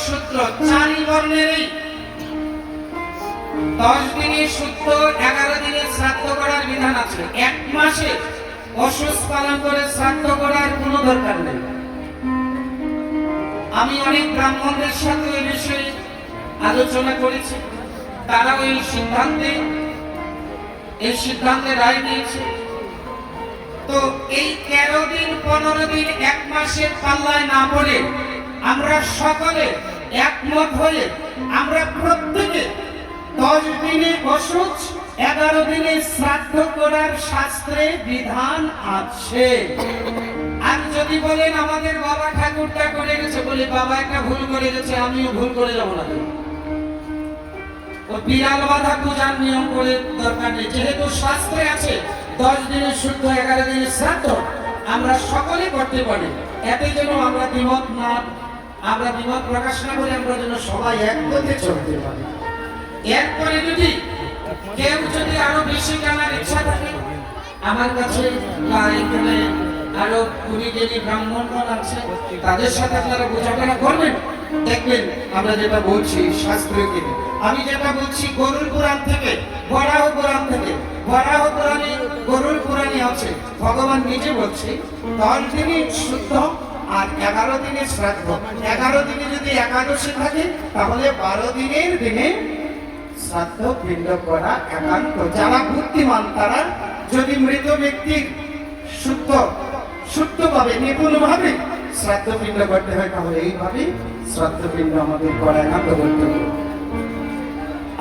সূত্র 4 বর্ণেরই 10 দিনে শুদ্ধ 11 দিনে শ্রাদ্ধ করার বিধান আছে। 1 মাসে অসুস পালন করে শ্রাদ্ধ করার কোনো দরকার নেই। আমি অনেক ব্রাহ্মণদের সাথে এই বিষয়ে আলোচনা করেছি, তারাও এই সিদ্ধান্তে রায় নিয়েছে। তো এই 13 দিন 15 দিন 1 মাসের পাল্লায় না পড়ে আমরা সকলে একমত হয়ে আমরা প্রত্যেকে 10 দিনে অসুচ 11 দিনে শ্রাদ্ধ করার শাস্ত্রে বিধান আছে। আর যদি বলেন আমাদের বাবা ঠাকুরটা করে গেছে, বলে বাবা একটা ভুল করে গেছে, আমিও ভুল করে যাব না। ও বিড়াল বাঁধা পূজার নিয়ম করে দরকার নেই, যেহেতু শাস্ত্রে আছে 10 দিনের শুদ্ধ 11 দিনের শ্রাদ্ধ আমরা সকলে করতে পারি। এতে যেন আমরা দ্বিমত প্রকাশ না করে আমরা যেন সবাই একমতে চলতে পারি। এরপরে যদি কেউ আরো বেশি জানার ইচ্ছা থাকে, আমার কাছে বা এখানে আরো 20 জন ব্রাহ্মণগণ আছে, তাদের সাথে আপনারা বোঝাপড়া করবেন, দেখবেন আমরা যেটা বলছি শাস্ত্রীয় কিনা। আমি যেটা বলছি গরুর পুরাণ থেকে, বরাহ পুরাণ থেকে। বরাহ পুরাণে গরুর পুরাণে আছে, ভগবান নিজে বলছে 10 দিনে শুদ্ধ আর 11 দিনে শ্রাদ্ধ। 11 দিনে যদি একাদশী থাকে তাহলে 12 দিনের দিনে শ্রাদ্ধ পিণ্ড করা একান্ত। যারা বুদ্ধিমান তারা যদি মৃত ব্যক্তির শুদ্ধভাবে নিপুণভাবে শ্রাদ্ধ পিণ্ড করতে হয় তাহলে এইভাবে শ্রাদ্ধ পিণ্ড আমাদের করা একান্ত করতে হবে।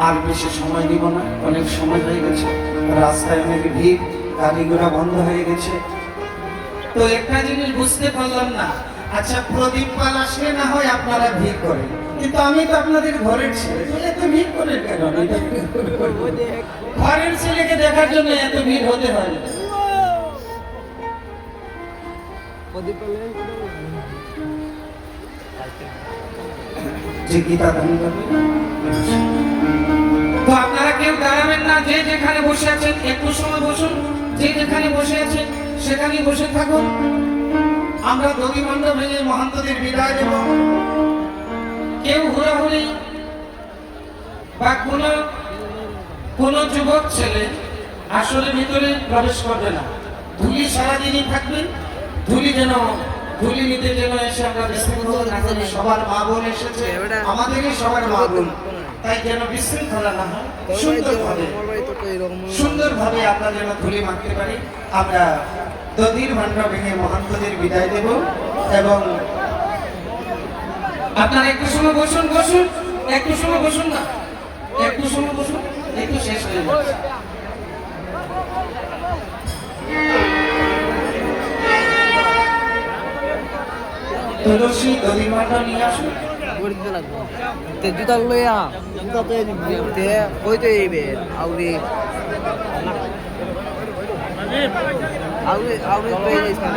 আর বেশি সময় নিব না, অনেক সময় হয়ে গেছে, রাস্তায় অনেক ভিড়, গাড়ি ঘোড়া বন্ধ হয়ে গেছে। তো একটা জিনিস বুঝতে পারলাম না, আচ্ছা প্রদীপ পাল আসলে না হয় আপনারা ভিড় করেন, কিন্তু আমি তো আপনাদের ঘরের ছেলে, এত ভিড় করেন কেন? ঘরের ছেলেকে দেখার জন্য এত ভিড় হতে হয় না। যে গীতা দান করবে। তো আপনারা কেউ দাঁড়াবেন না, যে যেখানে বসে আছেন একটু সময় বসুন, যে যেখানে বসে আছেন সেখানেই বসে থাকুন। আমরা দধি মণ্ডপ ভেঙে মহান্তদের বিদায় দেব। কেউ হুড়াহুড়ি বা কোন যুবক ছেলে আসলে ভিতরে প্রবেশ করবে না। ধুলি সারাদিনই থাকবেন, ধুলি নিতে যেন এসে আমরা বিশৃঙ্খলা না করি। সবার মা বোন এসেছে, আমাদেরই সবার মা বোন, তাই যেন বিশৃঙ্খলা না হয়, সুন্দরভাবে আমরা যেন ধুলি মারতে পারি। আমরা দধির ভান্ডা ভেঙে মহান্তদের বিদায় দেব। এবং আপনারা একটু সময় বসুন, একটু সময় বসুন না, একটু সময় বসুন, একটু শেষ হয়ে যাচ্ছে। তুলসী দধির ভান্ডা নিয়ে আসুন। জুতা লইয়া কইতে যাইবে আউরি পেয়ে যাইস না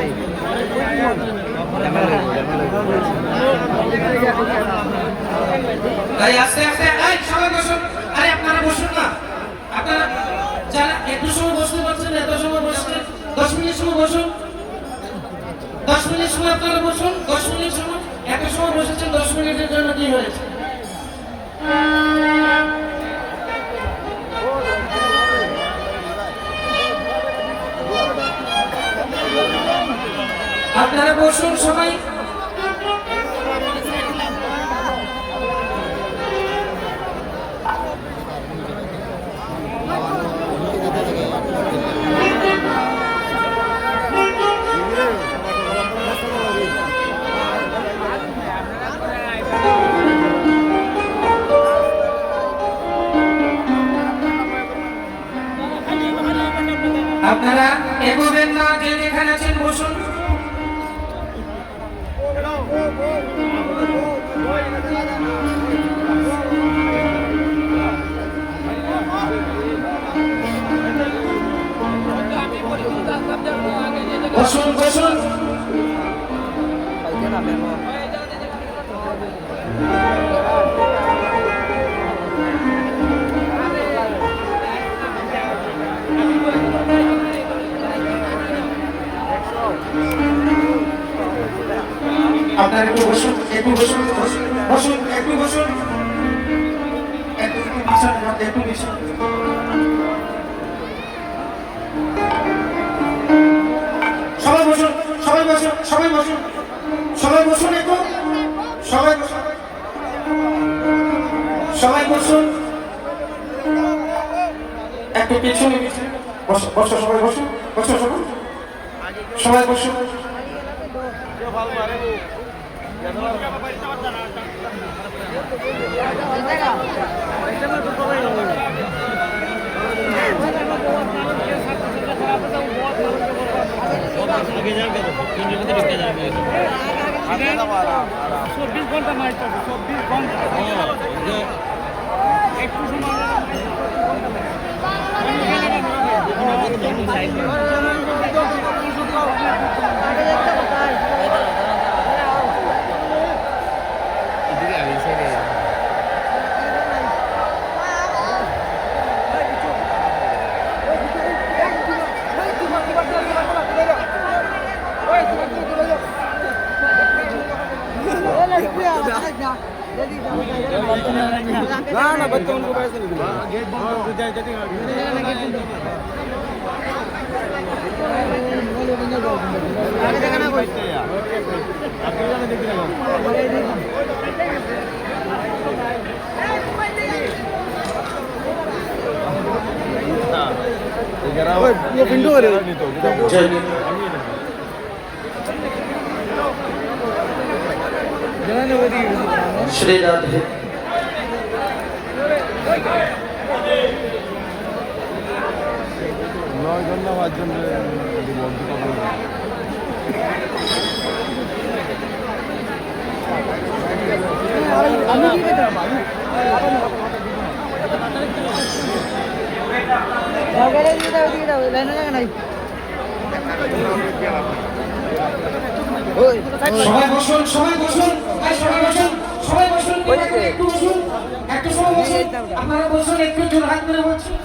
আস্তে আস্তে সবাই বসুন। আরে আপনারা বসুন না, আপনারা যারা একটু সময় বসতে পারছেন, এত সময় বসছেন, 10 মিনিট সময় বসুন। 10 মিনিট সময় আপনারা বসুন, 10 মিনিট সময়, এত সময় বসেছেন 10 মিনিটের জন্য কি হয়েছে? আপনারা বসুন সবাই। আপনারা এগোবেন না, যে যেখানে আছেন বসুন। বসুন বসুন। আপনারা একটু বসুন, একটু বসুন, বসুন, বসুন, একটু বসুন, একটু বিছানার মধ্যে একটু বিছান। সবাই বসুন, সবাই বসুন, সবাই বসুন, সবাই বসুন, একটু সবাই বসুন, সবাই বসুন, একটু পিছনে বসো, বসো, সবাই বসুন, বসো, সবাই সবাই বসুন। চব্বিশ ঘন্টা মাইক পাবো 24 ঘন্টা একটু সময় না না বর্তমান को पैसे नहीं गेट बंद कर जाए जल्दी आगे देखा ना कोई आपके जाने देख रहा ये पिंटू करे जगह ने वो दी श्री राधे। নয় ঘন্টা 5 জন বন্ধু কথা আমি কি করতে বগলে দিয়ে দাও লাইনে জায়গা নাই ওই সবাই বসুন, সবাই বসুন, ভাই সবাই বসুন, সবাই বসুন, একটু বসুন, একটু সময় বসুন, আপনারা বসুন, একটু জোর হাত করে বসুন।